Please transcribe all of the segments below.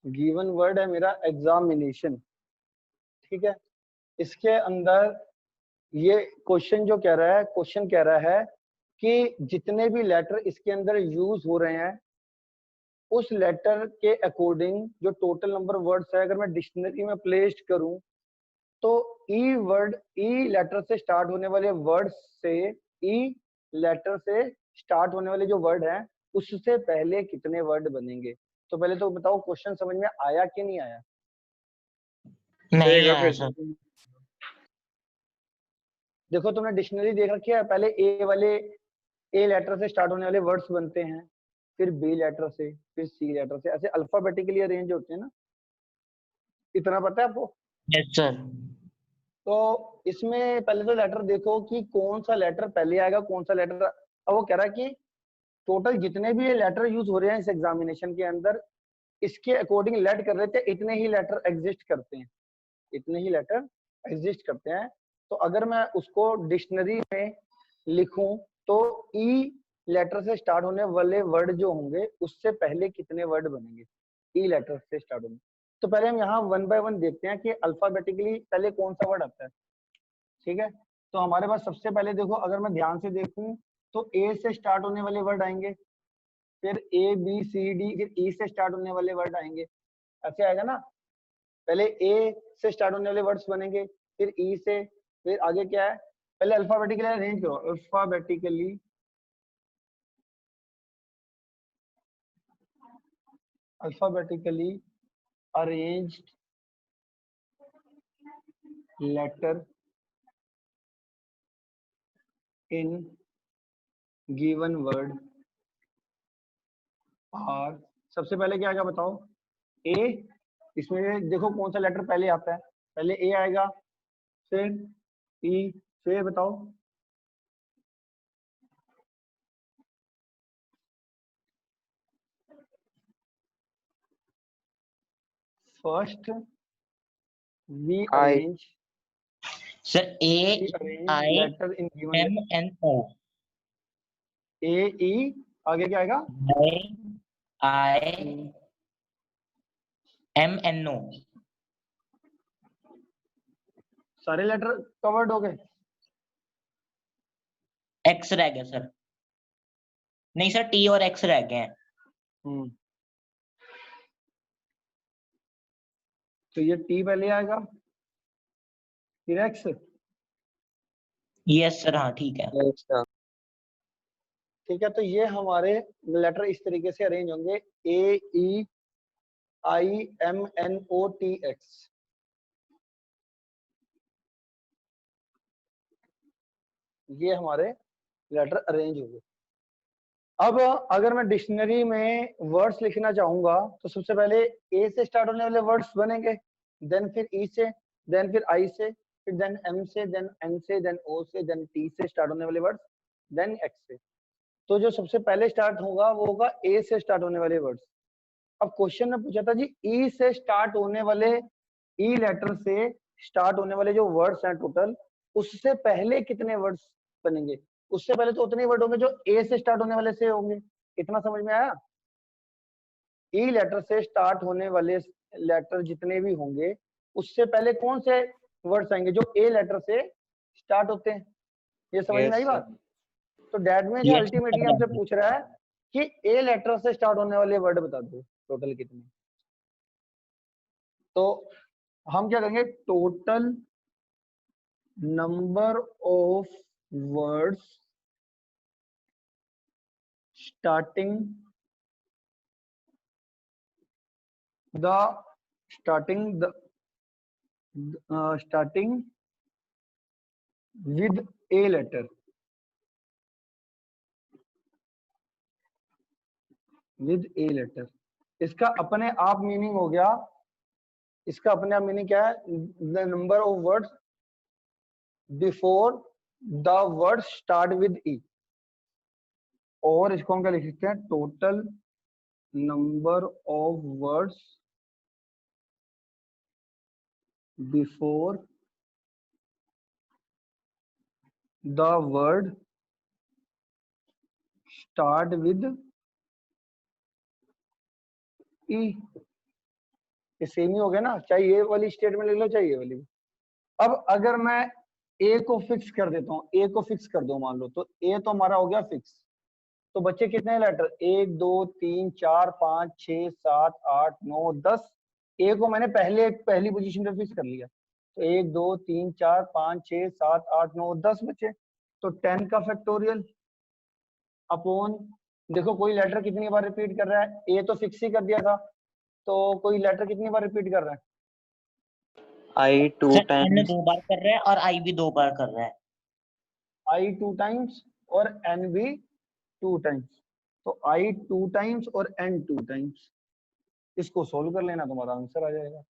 Given word है मेरा examination, ठीक है। इसके अंदर ये क्वेश्चन जो कह रहा है, क्वेश्चन कह रहा है कि जितने भी लेटर इसके अंदर यूज हो रहे हैं उस लेटर के अकॉर्डिंग जो टोटल नंबर वर्ड्स है, अगर मैं डिक्शनरी में प्लेस करूं तो ई वर्ड, ई लेटर से स्टार्ट होने वाले वर्ड से, ई लेटर से स्टार्ट होने वाले जो वर्ड हैं उससे पहले कितने वर्ड बनेंगे। तो पहले तो बताओ क्वेश्चन समझ में आया कि नहीं आया? नहीं आया सर। देखो तुमने डिक्शनरी देख रखी है, पहले ए वाले, ए लेटर से स्टार्ट होने वाले वर्ड्स बनते हैं, फिर बी लेटर से, फिर सी लेटर से, ऐसे अल्फाबेटिकली अरेंज होते हैं ना, इतना पता है आपको? Yes sir. तो इसमें पहले तो लेटर देखो कि कौन सा लेटर पहले आएगा, कौन सा लेटर। अब वो कह रहा है कि टोटल जितने भी ये लेटर यूज हो रहे हैं इस एग्जामिनेशन के अंदर, इसके अकॉर्डिंग लेट कर रहे थे इतने ही लेटर एग्जिस्ट करते हैं, इतने ही लेटर एग्जिस्ट करते हैं। तो अगर मैं उसको डिक्शनरी में लिखूं तो ई लेटर से स्टार्ट होने वाले वर्ड जो होंगे उससे पहले कितने वर्ड बनेंगे, ई लेटर से स्टार्ट होंगे। तो पहले हम यहाँ वन बाय वन देखते हैं कि अल्फाबेटिकली पहले कौन सा वर्ड आता है, ठीक है। तो हमारे पास सबसे पहले देखो, अगर मैं ध्यान से देखूं तो ए से स्टार्ट होने वाले वर्ड आएंगे, फिर ए बी सी डी, फिर ई से स्टार्ट होने वाले वर्ड आएंगे, ऐसे आएगा ना। पहले ए से स्टार्ट होने वाले वर्ड्स बनेंगे, फिर ई से, फिर आगे क्या है, पहले अल्फाबेटिकली अरेंज करो, alphabetically arranged letter in given word are. सबसे पहले क्या आएगा बताओ, ए। इसमें देखो कौन सा लेटर पहले आता है, पहले ए आएगा, फिर ई, फिर बताओ first we arrange, sir A I letter in given, M N O, A E, आगे क्या आएगा, आई एम एन ओ। सारे लेटर कवर्ड हो गए? एक्स रह गया सर, नहीं सर टी और एक्स रह गए हैं। तो ये टी पहले आएगा, फिर एक्स। यस सर, हाँ ठीक है। ठीक है, तो ये हमारे लेटर इस तरीके से अरेंज होंगे, A E I M N O T X. ये हमारे लेटर अरेंज हो गए। अब अगर मैं डिक्शनरी में वर्ड्स लिखना चाहूंगा तो सबसे पहले ए से स्टार्ट होने वाले वर्ड्स बनेंगे, देन फिर ई से, देन फिर आई से, फिर देन एम से, देन एन से, देन ओ से, देन टी से स्टार्ट होने वाले वर्ड्स, देन एक्स से। तो जो सबसे पहले स्टार्ट होगा वो होगा ए से स्टार्ट होने वाले वर्ड्स। अब क्वेश्चन ने पूछा था जी ई से स्टार्ट होने वाले, ई लेटर से स्टार्ट होने वाले जो वर्ड्स हैं टोटल, उससे पहले कितने वर्ड्स बनेंगे। उससे पहले तो उतने वर्ड होंगे जो ए से स्टार्ट होने वाले से होंगे। इतना समझ में आया? ई लेटर से स्टार्ट होने वाले लेटर जितने भी होंगे उससे पहले कौन से वर्ड्स आएंगे जो ए लेटर से स्टार्ट होते हैं। ये समझ में आई बात? तो डैट में जो अल्टीमेटली हमसे पूछ रहा है कि ए लेटर से स्टार्ट होने वाले वर्ड बता दो टोटल कितने। तो हम क्या करेंगे, total number of words starting with a letter, with a letter. इसका अपने आप मीनिंग हो गया, इसका अपने आप मीनिंग क्या है, the number of words before the word start with E. और इसको हम क्या लिख सकते हैं, total number of words before the word start with E. ये सेम ही हो गया ना, चाहे ये वाली स्टेटमेंट लिख लो चाहे ये वाली। अब अगर मैं ए को फिक्स कर देता हूँ, ए को फिक्स कर दो मान लो, तो ए तो हमारा हो गया फिक्स। तो बच्चे कितने लेटर, 1 2 3 4 5 6 7 8 9 10। ए को मैंने पहली पोजीशन पे फिक्स कर लिया, तो 1 2 3 4 5 6 7 8 9 10 बच्चे। तो 10 का फैक्टोरियल अपॉन, देखो कोई लेटर कितनी बार रिपीट कर रहा है, ए तो फिक्स ही कर दिया था, तो कोई लेटर कितनी बार रिपीट कर रहा है, आई 2 सर n टाइम्स, 2 बार कर रहा है और i भी 2 बार कर रहा है। आई 2 टाइम्स और एन भी 2 टाइम्स, तो आई 2 टाइम्स और एन 2 टाइम्स। इसको सोल्व कर लेना, तुम्हारा आंसर आ जाएगा।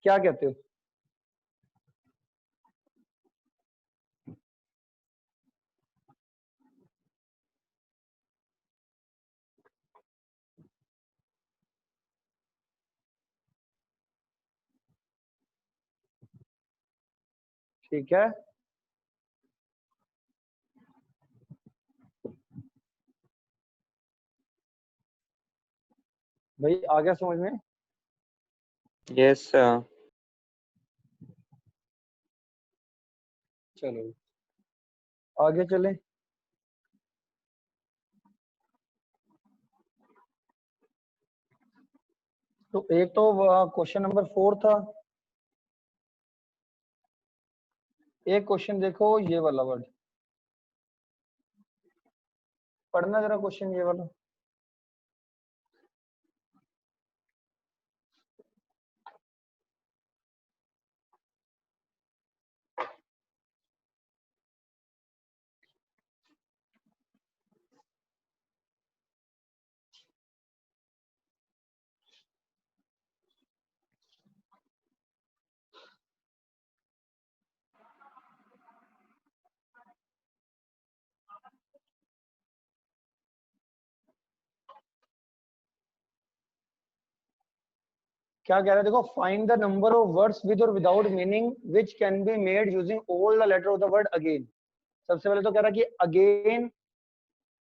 क्या कहते हो? ठीक है, भाई आ गया समझ में? Yes sir. चलो आगे चले। तो एक तो क्वेश्चन नंबर 4 था, एक क्वेश्चन देखो ये वाला वर्ड पढ़ना जरा, क्वेश्चन ये वाला। क्या कह रहा है देखो, find the number of words with और without meaning which can be made using all the letter of the word again. सबसे पहले तो कह रहा है कि अगेन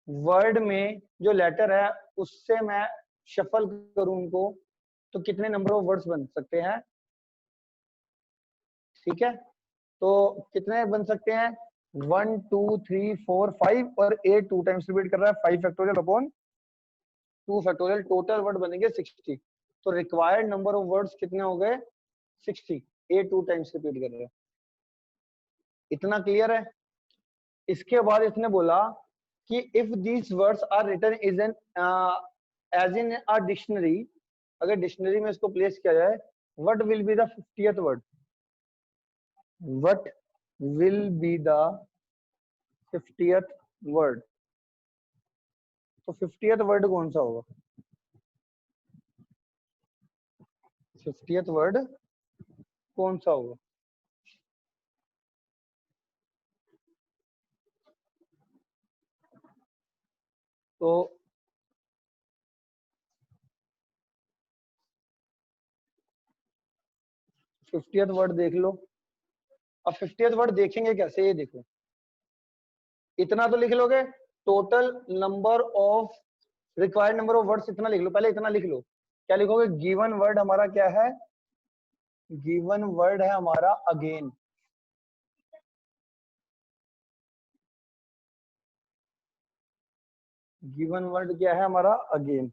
वर्ड में जो लेटर है उससे मैं शफल करूं उनको, तो कितने नंबर ऑफ वर्ड्स बन सकते हैं। ठीक है, तो कितने बन सकते हैं, 1 2 3 4 5, और ए 2 टाइम्स रिपीट कर रहा है, 5 factorial upon 2 factorial, total word बनेंगे 60। तो रिक्वायर्ड नंबर ऑफ वर्ड्स कितने हो गए, 60। ए 2 टाइम्स रिपीट कर रहा है। इतना क्लियर है? इसके बाद इसने बोला कि if these words are written is an as in a dictionary, अगर डिक्शनरी में इसको प्लेस किया जाए, what will be the 50th word, what will be the 50th word. तो 50th वर्ड कौन सा होगा, 50th वर्ड कौन सा होगा? तो फिफ्टियथ वर्ड देख लो। अब 50th वर्ड देखेंगे कैसे, ये देखो, इतना तो लिख लोगे, total number of required number of words इतना लिख लो, पहले इतना लिख लो। क्या लिखोगे, गिवन वर्ड हमारा क्या है, गिवन वर्ड है हमारा अगेन। गिवन वर्ड क्या है हमारा, अगेन।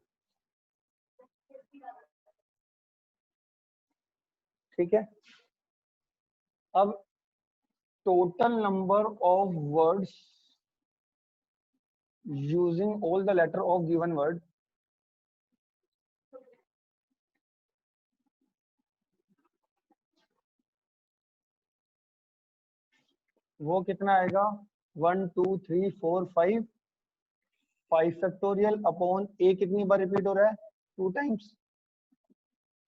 ठीक है, अब total number of words using all the letter of given word, वो कितना आएगा, 1 2 3 4 5, 5 फैक्टोरियल अपॉन ए कितनी बार रिपीट हो रहा है, 2 टाइम्स,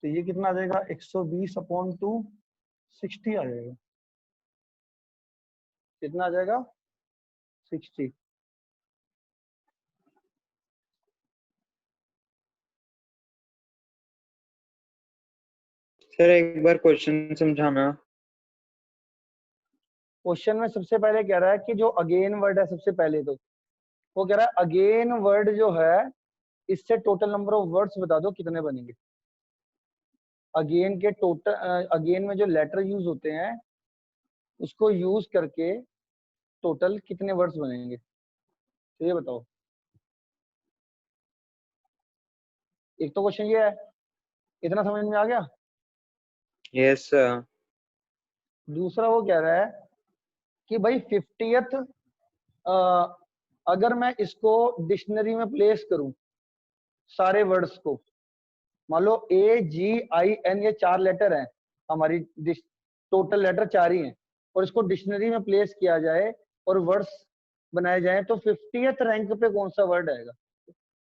तो ये कितना आ जाएगा, 120 अपॉन 2, 60 आ जाएगा। कितना आ जाएगा, 60। सर एक बार क्वेश्चन समझाना। क्वेश्चन में सबसे पहले कह रहा है कि जो अगेन वर्ड है, सबसे पहले तो वो कह रहा है अगेन वर्ड जो है इससे टोटल नंबर ऑफ वर्ड्स बता दो कितने बनेंगे। अगेन के टोटल अगेन में जो लेटर यूज होते हैं उसको यूज करके टोटल कितने वर्ड्स बनेंगे, तो ये बताओ। एक तो क्वेश्चन ये है, इतना समझ में आ गया। Yes, sir. दूसरा वो कह रहा है कि भाई 50th अगर मैं इसको डिक्शनरी में प्लेस करूं सारे वर्ड्स को, मान लो AGIN ये 4 लेटर हैं हमारी, टोटल लेटर 4 ही हैं, और इसको डिक्शनरी में प्लेस किया जाए और वर्ड्स बनाए जाए तो 50th रैंक पे कौन सा वर्ड आएगा।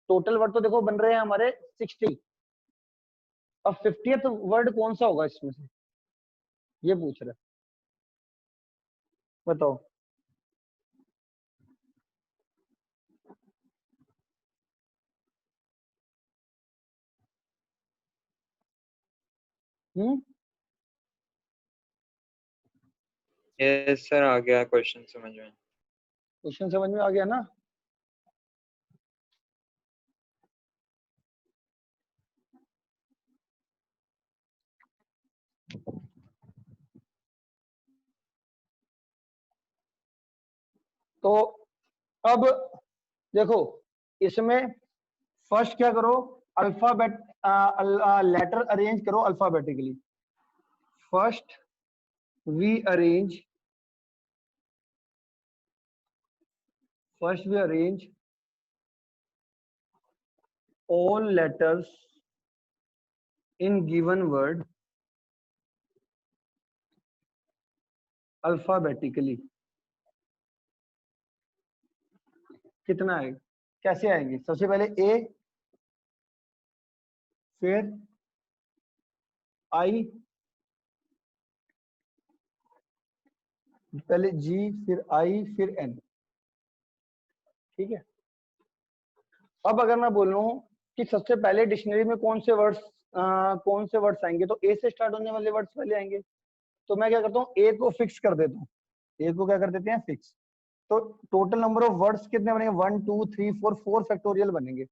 टोटल वर्ड तो देखो बन रहे हैं हमारे 60, अब 50th वर्ड कौन सा होगा इसमें से, ये पूछ रहा है, बताओ। Yes, sir. आ गया क्वेश्चन समझ में। क्वेश्चन समझ में आ गया ना। तो अब देखो इसमें फर्स्ट क्या करो, अल्फाबेट लेटर अरेंज करो alphabetically. First we arrange all letters in given word alphabetically। कितना आएगा, कैसे आएंगे, सबसे पहले A, फिर I, पहले G, फिर I, फिर N। ठीक है। अब अगर मैं बोलूं कि सबसे पहले डिक्शनरी में कौन से वर्ड्स आएंगे, तो A से स्टार्ट होने वाले वर्ड्स पहले आएंगे। तो मैं क्या करता हूँ, A को फिक्स कर देता हूँ। A को क्या कर देते हैं, फिक्स। तो टोटल नंबर ऑफ वर्ड्स कितने बनेंगे, 1 2 3 4 फैक्टोरियल बनेंगे।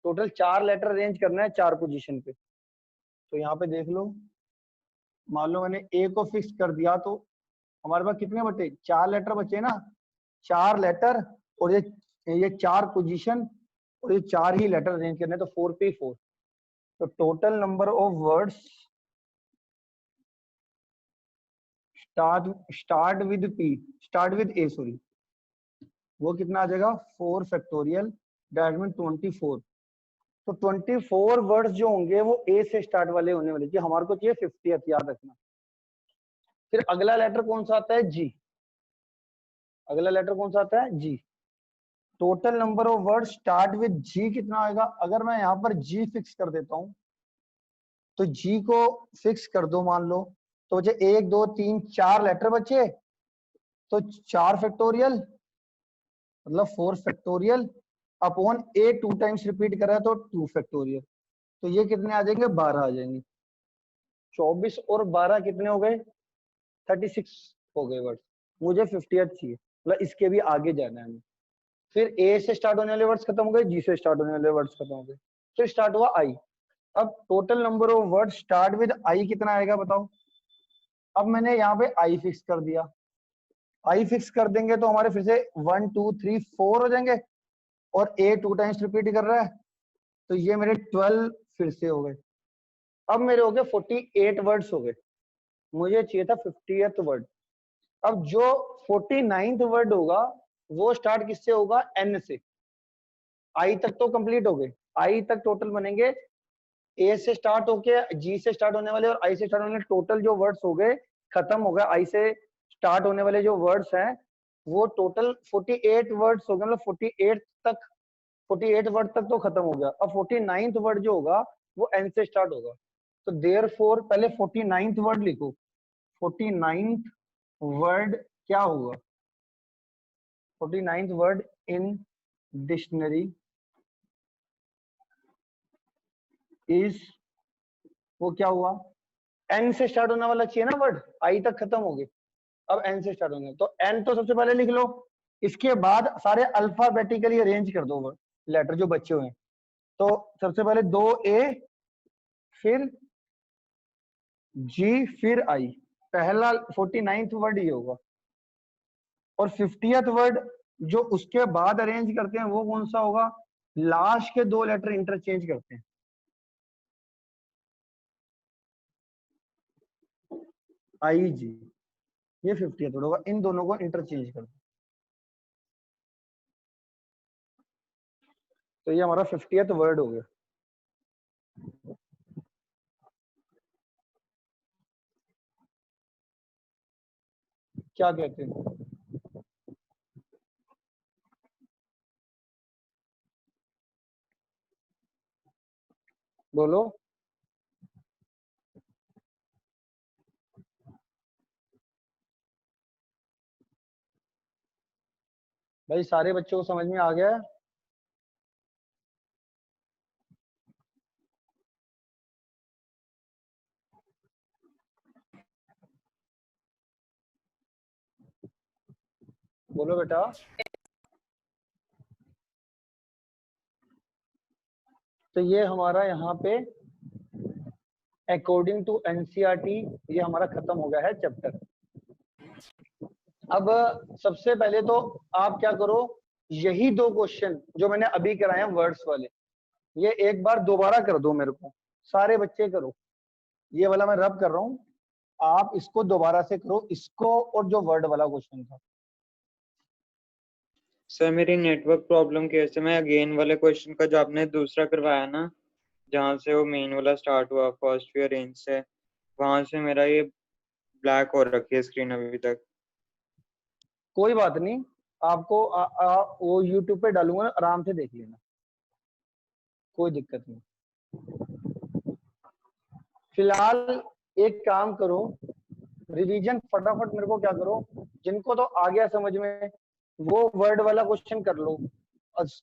टोटल 4 लेटर अरेंज करना है 4 पोजीशन पे। तो यहाँ पे देख लो, मान लो मैंने A को फिक्स कर दिया तो हमारे पास कितने बचे, 4 लेटर बचे ना, 4 लेटर और ये 4 पोजीशन और ये 4 ही लेटर अरेंज करने, तो 4 पे 4। तो total number of words start with A sorry, वो कितना आ जाएगा, 4 फैक्टोरियल, दैट मीन 24। तो 24 वर्ड्स जो होंगे वो A से स्टार्ट वाले होने वाले, कि हमारे को चाहिए 50th, याद रखना। फिर अगला लेटर कौन सा आता है, G। अगला लेटर कौन सा आता है, G। Total number of word start with G कितना आएगा, अगर मैं यहाँ पर G फिक्स कर देता हूँ, तो G को फिक्स कर दो मान लो, तो बचे 1 2 3 4 लेटर बचे, तो 4 फैक्टोरियल मतलब 4 factorial upon A 2 times repeat कर रहा है तो 2 फैक्टोरियल। तो ये कितने आ जाएंगे, 12 आ जाएंगे। 24 और 12 कितने हो गए, 36 हो गए वर्ड्स। मुझे 50th चाहिए, मतलब इसके भी आगे जाना है हमें। फिर A से स्टार्ट होने वाले वर्ड्स खत्म हो गए, G से स्टार्ट होने वाले वर्ड्स खत्म हो गए, फिर स्टार्ट हुआ I। अब total number of word start with I कितना आएगा बताओ। अब मैंने यहाँ पे I फिक्स कर दिया, I फिक्स कर देंगे तो हमारे फिर से 1 2 3 4 हो जाएंगे, और A 2 टाइम्स रिपीट कर रहा है, तो ये मेरे 12 फिर से हो गए। अब मेरे हो गए 48 वर्ड्स हो गए, मुझे चाहिए था 50th वर्ड। अब जो 49th वर्ड होगा वो स्टार्ट किससे होगा, N से। I तक तो कंप्लीट हो गए, I तक टोटल बनेंगे, A से स्टार्ट होके G से स्टार्ट होने वाले और I से स्टार्ट होने वाले टोटल जो वर्ड्स हो गए खत्म हो गए। I से स्टार्ट होने वाले जो वर्ड्स हैं वो टोटल 48 वर्ड्स हो गए, मतलब 48 वर्ड तक तो खत्म हो गया। अब 49th वर्ड जो होगा वो N से स्टार्ट होगा, तो देयरफॉर पहले 49th वर्ड लिखो। 49th वर्ड क्या होगा, 49th word in dictionary is, वो क्या हुआ, N से स्टार्ट होने वाला चाहिए ना वर्ड, I तक खत्म हो गए, अब N से स्टार्ट होंगे, तो N तो सबसे पहले लिख लो। इसके बाद सारे अल्फाबेटिकली अरेंज कर दो वर्ड लेटर जो बचे हुए हैं। तो सबसे पहले 2A फिर G फिर I, पहला 49th वर्ड ये होगा। और 50th वर्ड जो उसके बाद अरेंज करते हैं वो कौन सा होगा? लास्ट के 2 लेटर इंटरचेंज करते हैं। IG, ये 50th वर्ड होगा, इन दोनों को इंटरचेंज करते हैं। तो ये हमारा 50th वर्ड हो गया। क्या कहते हैं? बोलो। भाई सारे बच्चों को समझ में आ गया है? बोलो बेटा। तो ये हमारा यहाँ पे अकॉर्डिंग टू एनसीईआरटी ये हमारा खत्म हो गया है चैप्टर। अब सबसे पहले तो आप क्या करो, यही 2 क्वेश्चन जो मैंने अभी कराए हैं वर्ड्स वाले, ये एक बार दोबारा कर दो मेरे को, सारे बच्चे करो। ये वाला मैं रब कर रहा हूँ, आप इसको दोबारा से करो, इसको और जो वर्ड वाला क्वेश्चन था। सर मेरी नेटवर्क प्रॉब्लम की वजह से मैं अगेन वाले क्वेश्चन का जो आपने दूसरा करवाया ना, जहाँ से वो मेन वाला स्टार्ट हुआ फर्स्ट फियर रेंज से, वहां से मेरा ये ब्लैक हो रखी है स्क्रीन अभी तक। कोई बात नहीं, आपको वो यूट्यूब पे डालूंगा, आराम से देख लेना, कोई दिक्कत नहीं। फिलहाल एक काम करो, रिवीजन फटाफट मेरे को क्या करो, जिनको तो आ गया समझ में वो वर्ड वाला क्वेश्चन कर लो।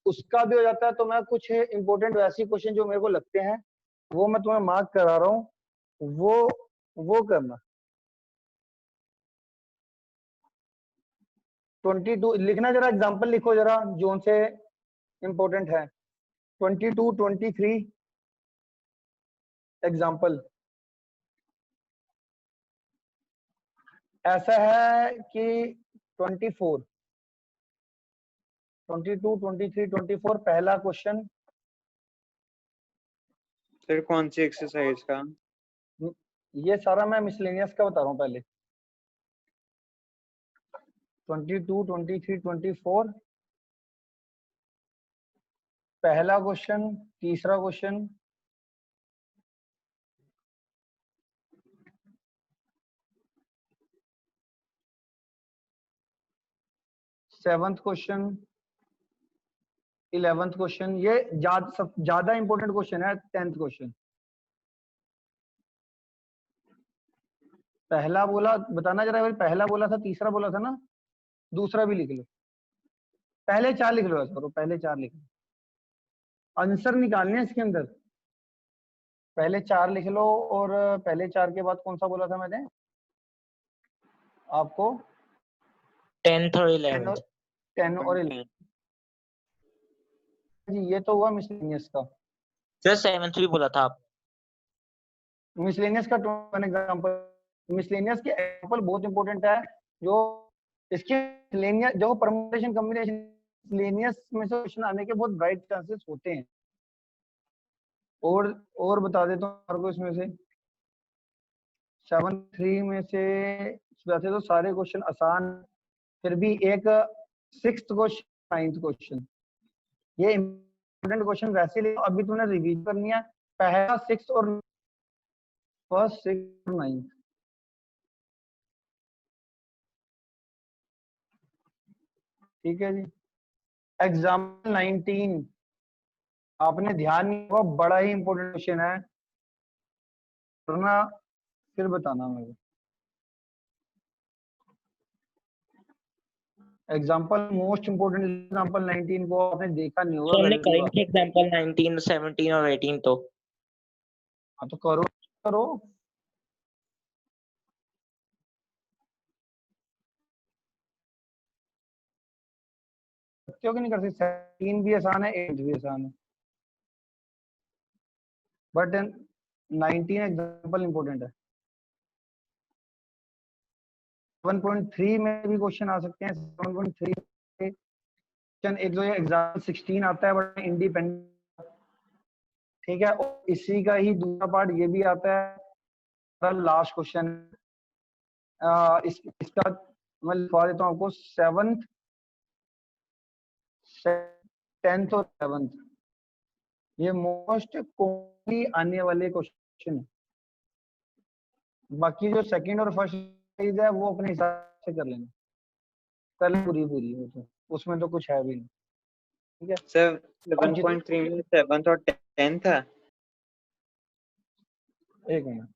उसका भी हो जाता है तो मैं कुछ इंपॉर्टेंट वैसे क्वेश्चन जो मेरे को लगते हैं वो मैं तुम्हें मार्क करा रहा हूँ, वो करना। 22 लिखना, जरा एग्जांपल लिखो जरा जोन से इंपॉर्टेंट है। 22, 23 एग्जांपल ऐसा है कि 24, 22, 23, 24 पहला क्वेश्चन। सर कौन सी एक्सरसाइज का? ये सारा मैं मिसलेनियस का बता रहा हूँ पहले। 22, 23, 24 पहला क्वेश्चन, तीसरा question, seventh question, 11th question. ये ज्यादा इंपॉर्टेंट क्वेश्चन है 10th क्वेश्चन। पहला बोला, बताना जरा भाई, पहला बोला था, तीसरा बोला था ना, दूसरा भी लिख लो। पहले 4 लिख लो, ऐसा करो, पहले 4 लिख लो, आंसर निकालने हैं इसके अंदर। पहले 4 लिख लो, और पहले 4 के बाद कौन सा बोला था मैंने आपको? 10th और 11th। 10 और 11 जी, ये तो हुआ मिसलेनियस का। सर 7th भी बोला था आप। मिसलेनियस का एग्जांपल, मिसलेनियस के एग्जांपल बहुत इंपॉर्टेंट है। जो इसके मिसलेनियस जो परमुटेशन कॉम्बिनेशन मिसलेनियस में से क्वेश्चन आने के बहुत ब्राइट चांसेस होते हैं। और बता देता हूँ आपको, इसमें से 7-3 में से वैसे तो सारे क्वेश्चन आसान, फिर भी एक 6th क्वेश्चन, 9th क्वेश्चन, ये इंपॉर्टेंट क्वेश्चन वैसे ले, अभी तूने रिवीज करनी है। पहला 6 और फर्स्ट 6 और 9, ठीक है जी। एग्जाम्पल 19 आपने ध्यान नहीं हुआ, बड़ा ही इंपॉर्टेंट क्वेश्चन है, करना फिर बताना मेरे। एग्जाम्पल मोस्ट इंपोर्टेंट एग्जाम्पल 19 को आपने देखा नहीं होगा, सर हमने गलती बात। करेंगे एग्जांपल 19, 17 और 18 तो। हाँ तो करो करो। सकते हो कि नहीं कर सकते? 17 भी आसान है, 8 भी आसान है। बट 19 एग्जाम्पल इंपॉर्टेंट है। 7.3 में भी क्वेश्चन आ सकते हैं। 7.3 क्वेश्चन एक जो एग्जाम 16 आता है बट इंडिपेंडेंट, ठीक है, और इसी का ही दूसरा पार्ट ये भी आता है। लास्ट क्वेश्चन इसका मैं लिखवा देता हूँ आपको। 7th 10th और 11th ये मोस्ट कॉमनली आने वाले क्वेश्चन है। बाकी जो सेकंड और फर्स्ट चीज है वो अपने हिसाब से कर लेना, कर ले पूरी पूरी, उसमें तो कुछ है भी नहीं, ठीक है। सर 7.3 में 7th और 10th है। एक मिनट,